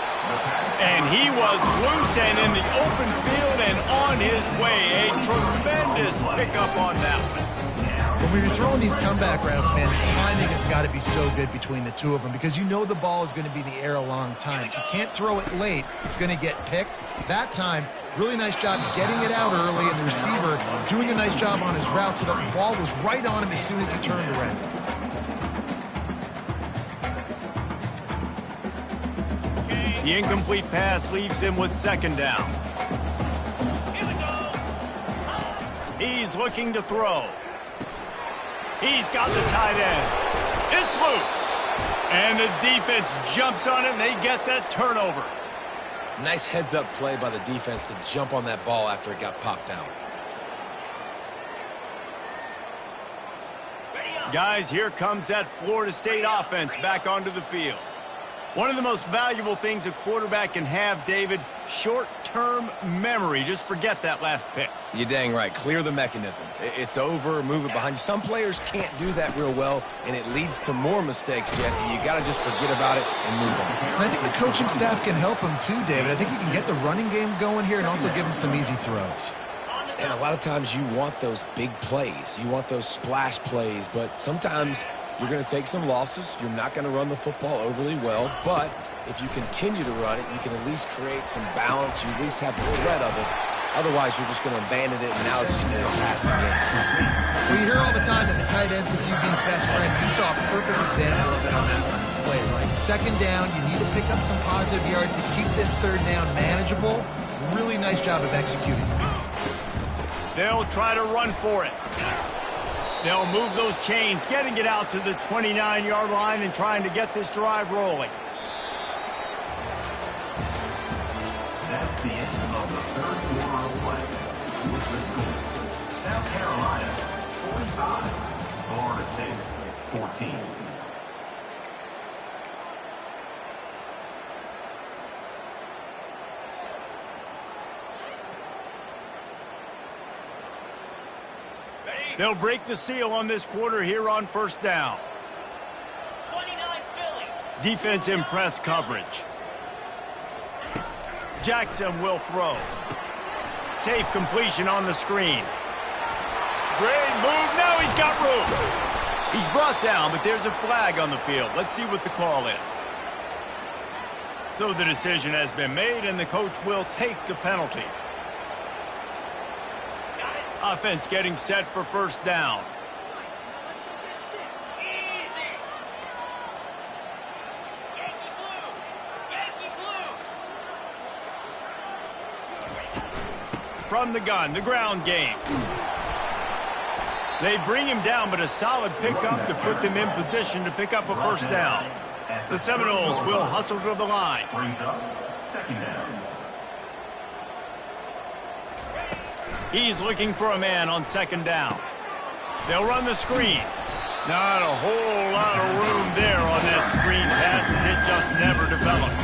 And he was loose and in the open field and on his way. A tremendous pickup on that one. When you're throwing these comeback routes, man, the timing has got to be so good between the two of them because you know the ball is going to be in the air a long time. You can't throw it late. It's going to get picked. That time, really nice job getting it out early, and the receiver doing a nice job on his route so that the ball was right on him as soon as he turned around. The incomplete pass leaves him with 2nd down. He's looking to throw. He's got the tight end. It's loose. And the defense jumps on it, and they get that turnover. It's a nice heads-up play by the defense to jump on that ball after it got popped out. Guys, here comes that Florida State offense back onto the field. One of the most valuable things a quarterback can have, David, short-term memory. Just forget that last pick. You're dang right. Clear the mechanism. It's over, move it behind you. Some players can't do that real well, and it leads to more mistakes, Jesse. You got to just forget about it and move on. And I think the coaching staff can help him too, David. I think you can get the running game going here and also give him some easy throws. And a lot of times you want those big plays. You want those splash plays, but sometimes you're going to take some losses. You're not going to run the football overly well, but if you continue to run it, you can at least create some balance. You at least have the threat of it. Otherwise, you're just going to abandon it, and now it's just going to be a passing game. Well, you hear all the time that the tight end's the QB's best friend. You saw a perfect example of it on that last play, right? 2nd down, you need to pick up some positive yards to keep this 3rd down manageable. Really nice job of executing. They'll try to run for it. They'll move those chains, getting it out to the 29-yard line and trying to get this drive rolling. That's the end of the 3rd quarter of play. With the score, South Carolina 45, Florida State 14. They'll break the seal on this quarter here on 1st down. 29 Philly. Defense in press coverage. Jackson will throw. Safe completion on the screen. Great move. Now he's got room. He's brought down, but there's a flag on the field. Let's see what the call is. So the decision has been made, and the coach will take the penalty. Offense getting set for 1st down. Easy. Yankee blue. Yankee blue. From the gun, the ground game. They bring him down, but a solid pickup to put them in position to pick up a 1st down. The Seminoles will hustle to the line. Brings up 2nd down. He's looking for a man on 2nd down. They'll run the screen. Not a whole lot of room there on that screen pass as it just never developed.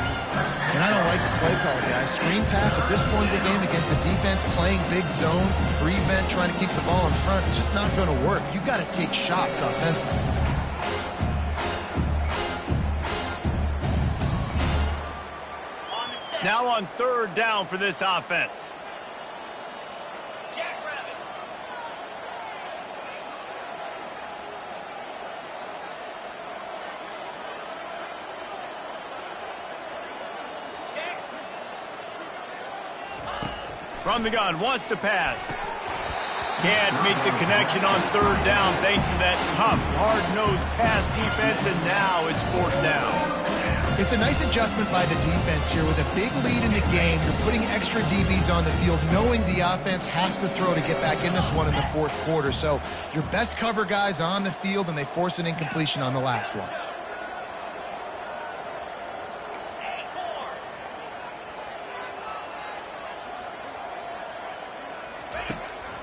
And I don't like the play call, guys. Screen pass at this point of the game against the defense, playing big zones, prevent, trying to keep the ball in front. It's just not going to work. You've got to take shots offensively. Now on 3rd down for this offense. From the gun, wants to pass. can't make the connection on third down thanks to that tough, hard-nosed pass defense, and now it's fourth down. It's a nice adjustment by the defense here. With a big lead in the game, you're putting extra DBs on the field, knowing the offense has to throw to get back in this one in the fourth quarter. So your best cover guys on the field, and they force an incompletion on the last one.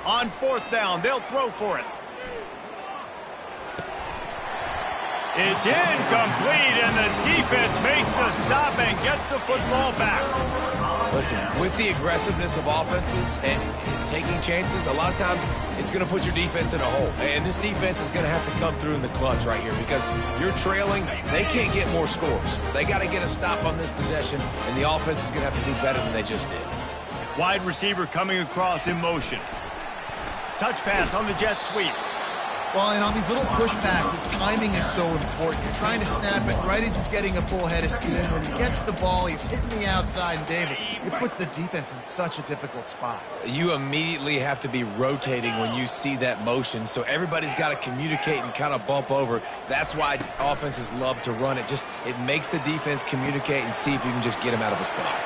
On fourth down, they'll throw for it. It's incomplete, and the defense makes the stop and gets the football back. Listen, with the aggressiveness of offenses and taking chances, a lot of times it's going to put your defense in a hole. And this defense is going to have to come through in the clutch right here because you're trailing. They can't get more scores. They got to get a stop on this possession, and the offense is going to have to do better than they just did. Wide receiver coming across in motion. Touch pass on the jet sweep. Well, and on these little push passes, timing is so important. You're trying to snap it right as he's getting a full head of steam. When he gets the ball, he's hitting the outside, and David, it puts the defense in such a difficult spot. You immediately have to be rotating when you see that motion, so everybody's got to communicate and kind of bump over. That's why offenses love to run it. It makes the defense communicate and see if you can just get him out of a spot.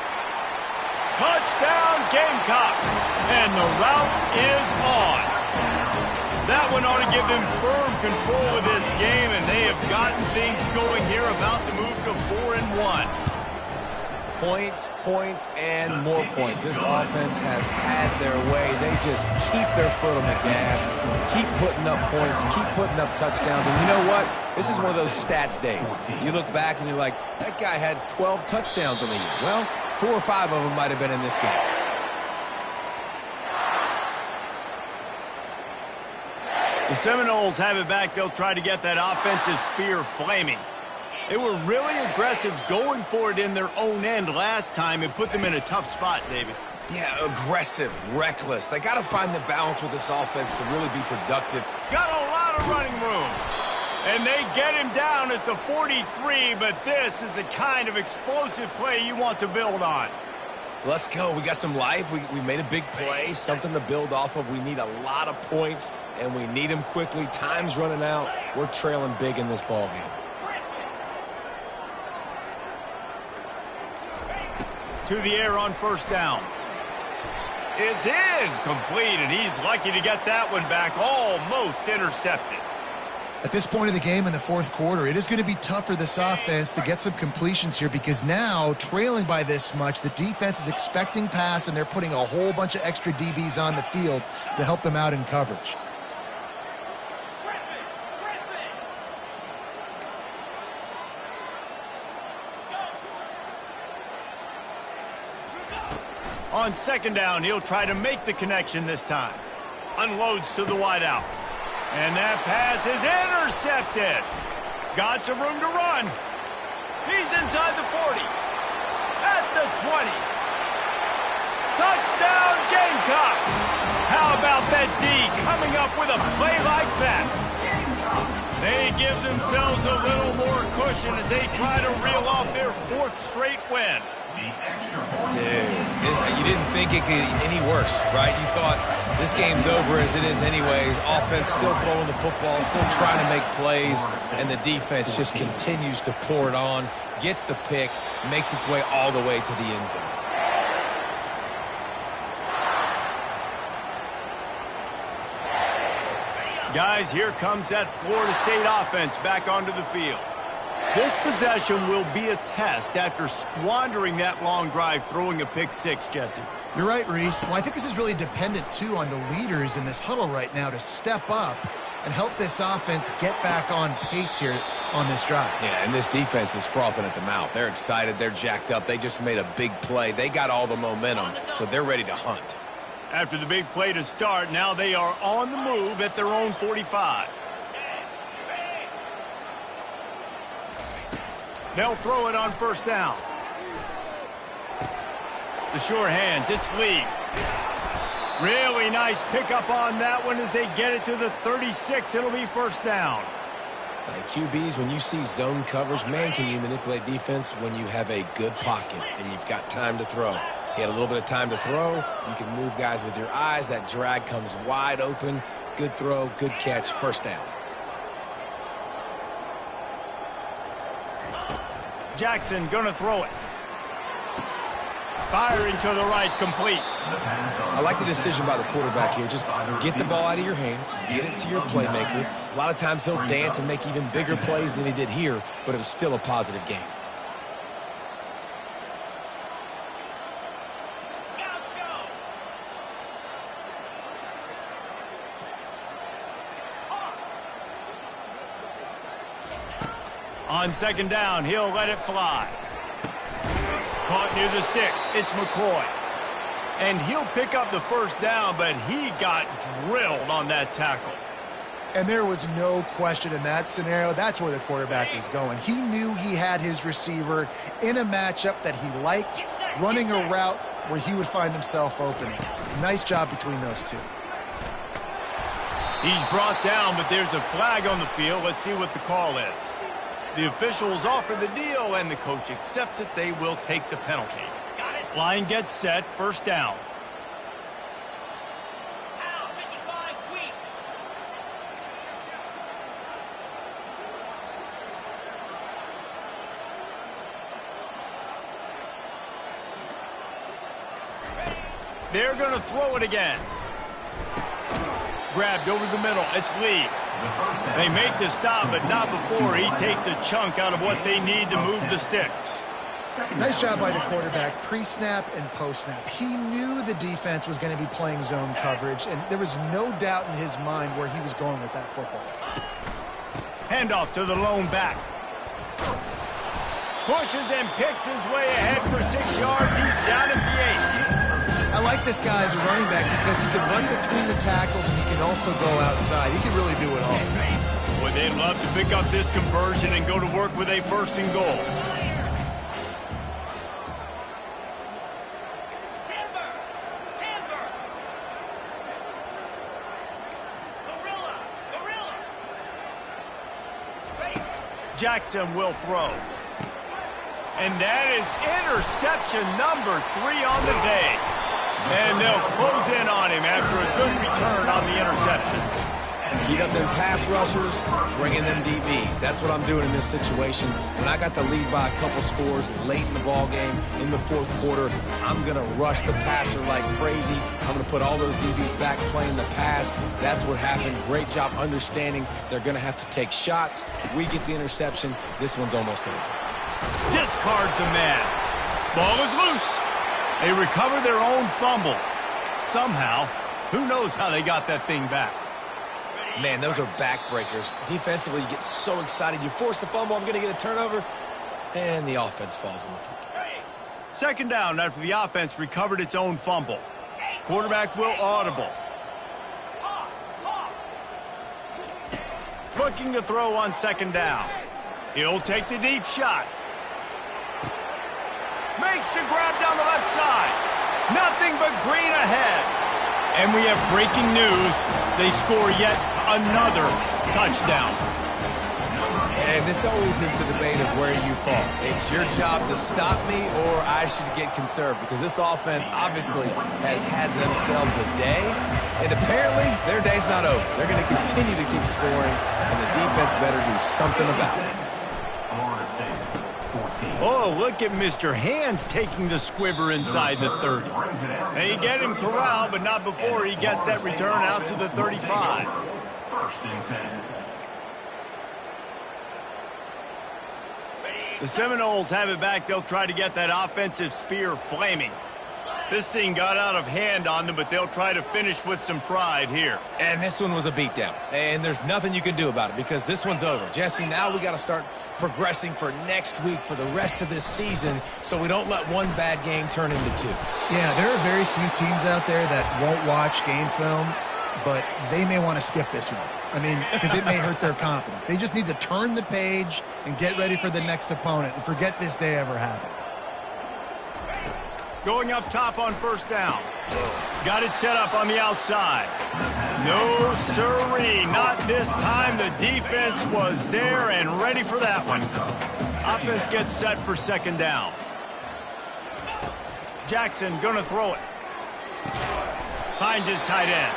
Touchdown, Gamecocks! And the route is on. That one ought to give them firm control of this game, and they have gotten things going here, about to move to 4-1. Points, points, and more points. This offense has had their way. They just keep their foot on the gas, keep putting up points, keep putting up touchdowns. And you know what? This is one of those stats days. You look back and you're like, that guy had 12 touchdowns on the year. Well, 4 or 5 of them might have been in this game. The Seminoles have it back. They'll try to get that offensive spear flaming. They were really aggressive going for it in their own end last time. It put them in a tough spot, David. Yeah, aggressive, reckless. They got to find the balance with this offense to really be productive. Got a lot of running room. And they get him down at the 43, but this is the kind of explosive play you want to build on. Let's go. We got some life. We made a big play, something to build off of. We need a lot of points, and we need them quickly. Time's running out. We're trailing big in this ballgame. To the air on first down. It's incomplete, and he's lucky to get that one back, almost intercepted. At this point in the game in the fourth quarter, it is going to be tough for this offense to get some completions here because now, trailing by this much, the defense is expecting pass, and they're putting a whole bunch of extra DBs on the field to help them out in coverage. On second down, he'll try to make the connection this time. Unloads to the wideout. And that pass is intercepted. Got some room to run. He's inside the 40. At the 20. Touchdown, Gamecocks! How about that D coming up with a play like that? They give themselves a little more cushion as they try to reel off their 4th straight win. Dude, you didn't think it could get any worse, right? You thought this game's over as it is anyways. Offense still throwing the football, still trying to make plays, and the defense just continues to pour it on, gets the pick, makes its way all the way to the end zone. Guys, here comes that Florida State offense back onto the field. This possession will be a test after squandering that long drive, throwing a pick six, Jesse. You're right, Reese. Well, I think this is really dependent, too, on the leaders in this huddle right now to step up and help this offense get back on pace here on this drive. Yeah, and this defense is frothing at the mouth. They're excited. They're jacked up. They just made a big play. They got all the momentum, so they're ready to hunt. After the big play to start, now they are on the move at their own 45. They'll throw it on first down. The sure hands, it's Lee. Really nice pickup on that one as they get it to the 36. It'll be first down. QBs, when you see zone coverage, man, can you manipulate defense when you have a good pocket and you've got time to throw. He had a little bit of time to throw. You can move guys with your eyes. That drag comes wide open. Good throw, good catch, first down. Jackson gonna throw it. Firing to the right, complete. I like the decision by the quarterback here. Just get the ball out of your hands, get it to your playmaker. A lot of times he'll dance and make even bigger plays than he did here, but it was still a positive game. On second down, he'll let it fly. Caught near the sticks. It's McCoy. And he'll pick up the first down, but he got drilled on that tackle. And there was no question in that scenario. That's where the quarterback was going. He knew he had his receiver in a matchup that he liked, running a route where he would find himself opening. Nice job between those two. He's brought down, but there's a flag on the field. Let's see what the call is. The officials offer the deal, and the coach accepts it. They will take the penalty. Line gets set, first down. They're going to throw it again. Grabbed over the middle. It's Lee. They make the stop, but not before he takes a chunk out of what they need to move the sticks. Nice job by the quarterback, pre-snap and post-snap. He knew the defense was going to be playing zone coverage, and there was no doubt in his mind where he was going with that football. Handoff to the lone back. Pushes and picks his way ahead for 6 yards. He's down at the 8. I like this guy as a running back because he can run between the tackles and he can also go outside. He can really do it all. Boy, they'd love to pick up this conversion and go to work with a first and goal. Jackson will throw. And that is interception number 3 on the day. And they'll close in on him after a good return on the interception. Heat up them pass rushers, bring in them DBs. That's what I'm doing in this situation. When I got the lead by a couple scores late in the ball game, in the fourth quarter, I'm going to rush the passer like crazy. I'm going to put all those DBs back playing the pass. That's what happened. Great job understanding they're going to have to take shots. We get the interception. This one's almost over. Discards a man. Ball is loose. They recover their own fumble. Somehow, who knows how they got that thing back. Man, those are backbreakers. Defensively, you get so excited. You force the fumble, I'm going to get a turnover, and the offense falls on the football. Second down after the offense recovered its own fumble. Quarterback will audible. Looking to throw on second down. He'll take the deep shot. Makes the grab down the left side. Nothing but green ahead. And we have breaking news. They score yet another touchdown. And this always is the debate of where you fall. It's your job to stop me or I should get conserved because this offense obviously has had themselves a day. And apparently their day's not over. They're going to continue to keep scoring and the defense better do something about it. Oh, look at Mr. Hands taking the squibber inside the 30. They get him corralled, but not before he gets that return out to the 35. First and 10. The Seminoles have it back. They'll try to get that offensive spear flaming. This thing got out of hand on them, but they'll try to finish with some pride here. And this one was a beatdown. And there's nothing you can do about it because this one's over. Jesse, now we got to start progressing for next week for the rest of this season so we don't let one bad game turn into two. Yeah, there are very few teams out there that won't watch game film, but they may want to skip this one. I mean, because it may hurt their confidence. They just need to turn the page and get ready for the next opponent and forget this day ever happened. Going up top on first down. Got it set up on the outside. No sirree, not this time. The defense was there and ready for that one. Offense gets set for second down. Jackson going to throw it. Finds his tight end.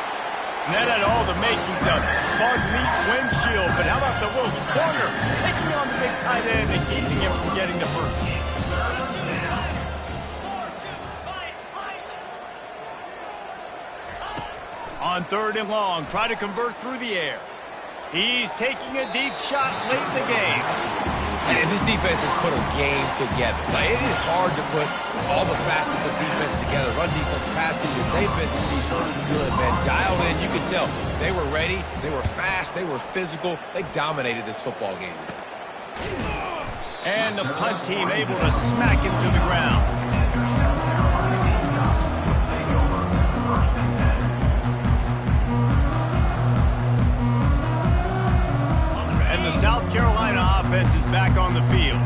And that had all the makings of bug meat windshield. But how about the little corner taking on the big tight end and keeping him from getting the first? On 3rd and long, try to convert through the air. He's taking a deep shot late in the game. And this defense has put a game together. Now, it is hard to put all the facets of defense together. Run defense, pass defense, they've been so good, man. Dialed in, you can tell. They were ready, they were fast, they were physical. They dominated this football game today. And the punt team able to smack him to the ground. And the South Carolina offense is back on the field.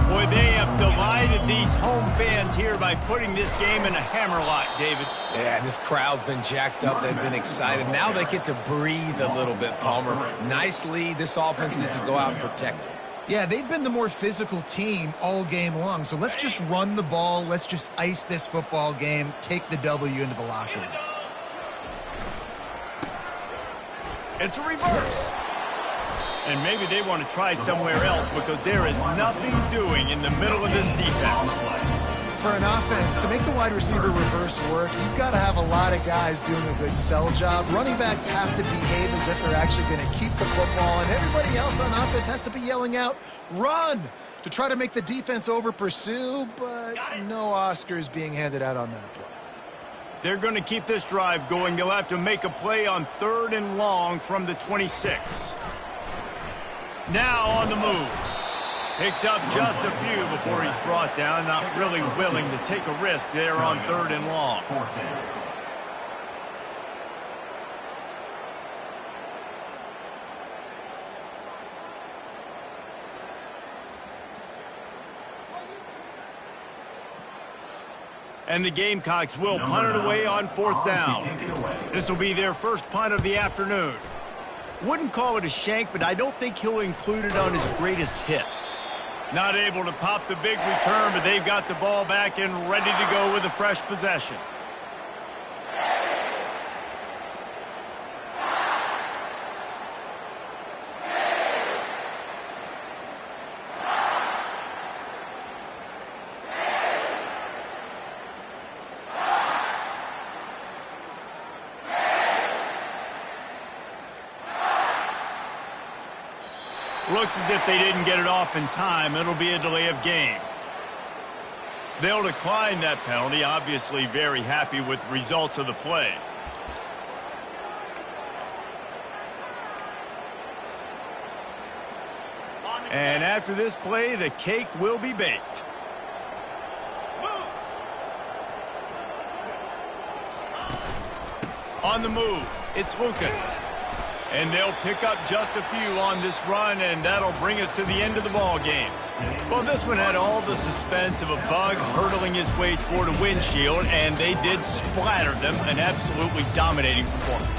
Boy, they have delighted these home fans here by putting this game in a hammerlock, David. Yeah, this crowd's been jacked up. They've been excited. Now they get to breathe a little bit, Palmer. Nice lead. This offense needs to go out and protect it. Yeah, they've been the more physical team all game long. So let's just run the ball. Let's just ice this football game. Take the W into the locker room. It's a reverse. And maybe they want to try somewhere else because there is nothing doing in the middle of this defense. For an offense, to make the wide receiver reverse work, you've got to have a lot of guys doing a good sell job. Running backs have to behave as if they're actually going to keep the football, and everybody else on offense has to be yelling out, run, to try to make the defense over-pursue, but no Oscars being handed out on that play. They're going to keep this drive going. They'll have to make a play on 3rd and long from the 26. Now on the move. Picks up just a few before he's brought down. Not really willing to take a risk there on 3rd and long. And the Gamecocks will punt it away on 4th down. This will be their first punt of the afternoon. Wouldn't call it a shank, but I don't think he'll include it on his greatest hits. Not able to pop the big return, but they've got the ball back and ready to go with a fresh possession. Looks as if they didn't get it off in time. It'll be a delay of game. They'll decline that penalty. Obviously very happy with the results of the play. And after this play, the cake will be baked. On the move, it's Lucas. And they'll pick up just a few on this run, and that'll bring us to the end of the ball game. Well, this one had all the suspense of a bug hurtling his way toward a windshield, and they did splatter them. An absolutely dominating performance.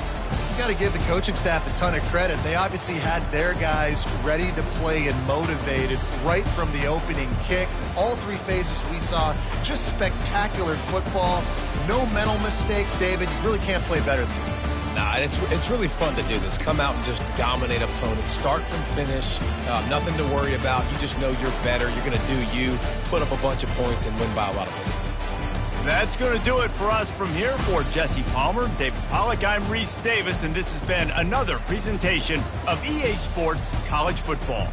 You got to give the coaching staff a ton of credit. They obviously had their guys ready to play and motivated right from the opening kick. All 3 phases we saw, just spectacular football. No mental mistakes, David. You really can't play better than that. Nah, it's really fun to do this. Come out and just dominate opponents. Start from finish. Nothing to worry about. You just know you're better. You're going to do you, put up a bunch of points, and win by a lot of points. That's going to do it for us from here. For Jesse Palmer, David Pollack, I'm Reese Davis, and this has been another presentation of EA Sports College Football.